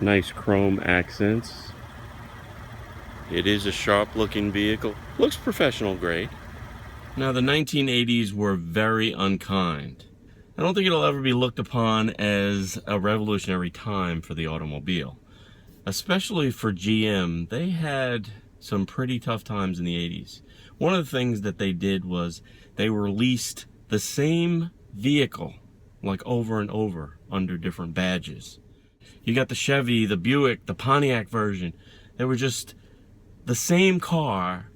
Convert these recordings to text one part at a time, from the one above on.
Nice chrome accents. It is a sharp looking vehicle. Looks professional grade. Now the 1980s were very unkind. I don't think it'll ever be looked upon as a revolutionary time for the automobile. Especially for GM, they had some pretty tough times in the 80s. One of the things that they did was they released the same vehicle like over and over under different badges. You got the Chevy, the Buick, the Pontiac version. They were just the same car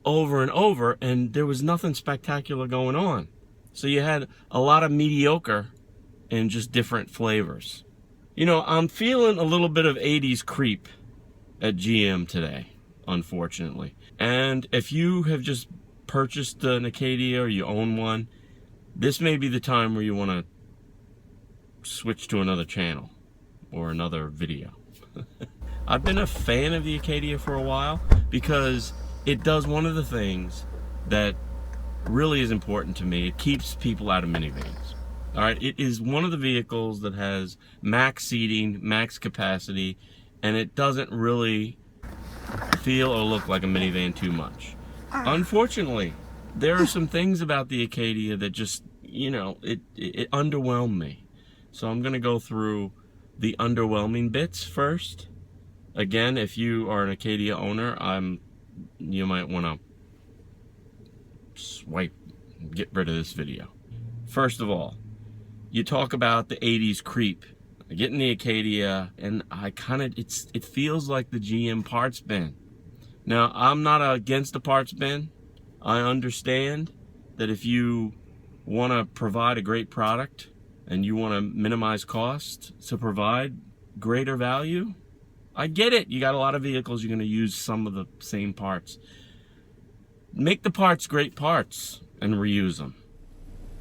over and over, and there was nothing spectacular going on. So you had a lot of mediocre and just different flavors. You know, I'm feeling a little bit of 80s creep at GM today, unfortunately. And if you have just purchased an Acadia or you own one, this may be the time where you want to switch to another channel or another video. I've been a fan of the Acadia for a while because it does one of the things that really is important to me. It keeps people out of minivans. All right, it is one of the vehicles that has max seating, max capacity, and it doesn't really feel or look like a minivan too much. Unfortunately, there are some things about the Acadia that just, you know, it underwhelmed me. So I'm going to go through the underwhelming bits first. Again, if you are an Acadia owner, you might want to get rid of this video. First of all, you talk about the 80s creep. I get in the Acadia and it feels like the GM parts bin. Now, I'm not against the parts bin. I understand that if you want to provide a great product and you want to minimize cost to provide greater value, I get it. You got a lot of vehicles, you're going to use some of the same parts. Make the parts great parts and reuse them.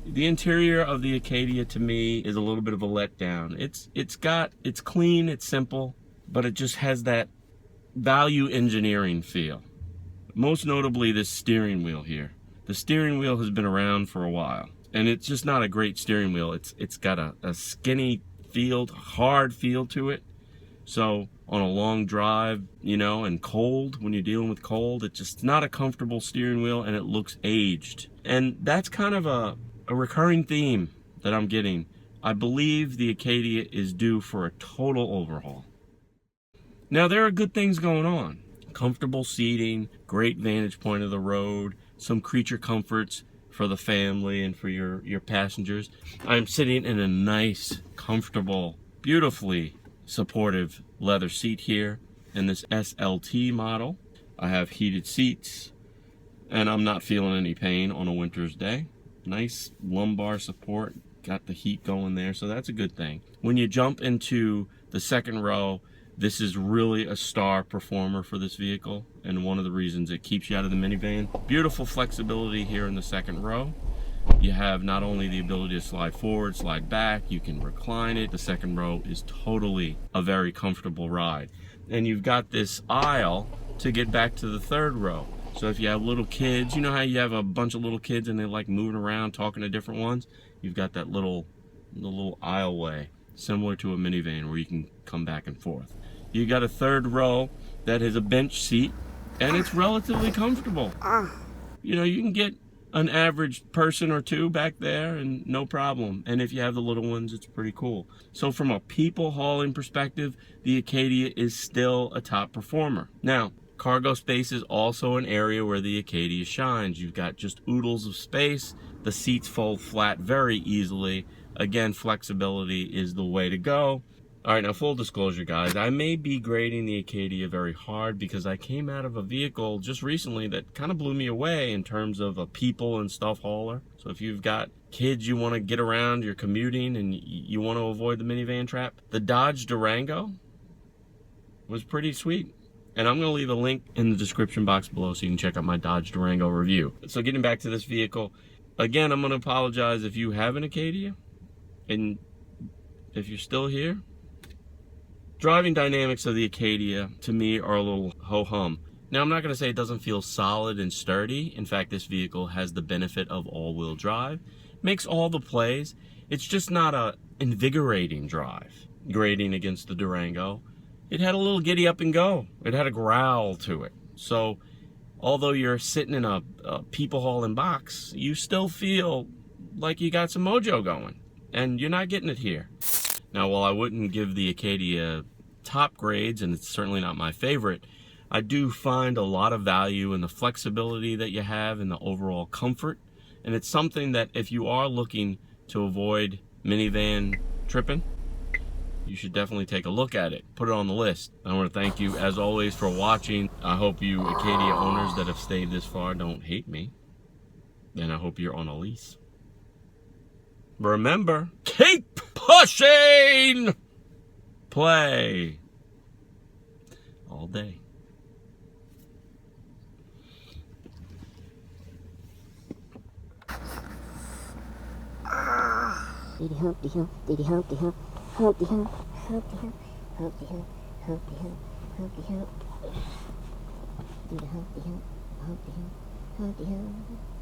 The interior of the Acadia to me is a little bit of a letdown. It's clean, it's simple, but it just has that value engineering feel. Most notably this steering wheel here. The steering wheel has been around for a while, and it's just not a great steering wheel. It's got a skinny feel, hard feel to it. So on a long drive, you know, and cold, when you're dealing with cold, it's just not a comfortable steering wheel, and it looks aged. And that's kind of a recurring theme that I'm getting. I believe the Acadia is due for a total overhaul. Now, there are good things going on. Comfortable seating, great vantage point of the road, some creature comforts for the family and for your passengers. I'm sitting in a nice, comfortable, beautifully supportive leather seat here in this SLT model. I have heated seats, and I'm not feeling any pain on a winter's day. Nice lumbar support, got the heat going there, so that's a good thing. When you jump into the second row, this is really a star performer for this vehicle, and one of the reasons it keeps you out of the minivan. Beautiful flexibility here in the second row. You have not only the ability to slide forward, slide back, you can recline it. The second row is totally a very comfortable ride. And you've got this aisle to get back to the third row. So if you have little kids, you know how you have a bunch of little kids and they like moving around, talking to different ones? You've got that little aisleway, similar to a minivan, where you can come back and forth. You got a third row that is a bench seat, and it's relatively comfortable. You know, you can get an average person or two back there and no problem. And if you have the little ones, it's pretty cool. So from a people hauling perspective, the Acadia is still a top performer. Now, cargo space is also an area where the Acadia shines. You've got just oodles of space. The seats fold flat very easily. Again, flexibility is the way to go. All right, now full disclosure, guys, I may be grading the Acadia very hard because I came out of a vehicle just recently that kind of blew me away in terms of a people and stuff hauler. So if you've got kids you want to get around, you're commuting, and you want to avoid the minivan trap, the Dodge Durango was pretty sweet. And I'm going to leave a link in the description box below so you can check out my Dodge Durango review. So getting back to this vehicle, again, I'm going to apologize if you have an Acadia, and if you're still here. Driving dynamics of the Acadia, to me, are a little ho-hum. Now, I'm not going to say it doesn't feel solid and sturdy. In fact, this vehicle has the benefit of all-wheel drive. Makes all the plays. It's just not a invigorating drive. Grading against the Durango, it had a little giddy up and go. It had a growl to it. So although you're sitting in a people hauling box, you still feel like you got some mojo going, and you're not getting it here. Now, while I wouldn't give the Acadia top grades, and it's certainly not my favorite, I do find a lot of value in the flexibility that you have and the overall comfort. And it's something that if you are looking to avoid minivan tripping, you should definitely take a look at it. Put it on the list. I want to thank you, as always, for watching. I hope you Acadia owners that have stayed this far don't hate me. And I hope you're on a lease. Remember, keep pushing! Play all day. Diddy Humpty Hump, Diddy Humpty Hump, Humpty Hump, Humpty Hump, Humpty Hump, Humpty Hump, Humpty Hump, Diddy Humpty Hump, Humpty Hump, Humpty Hump.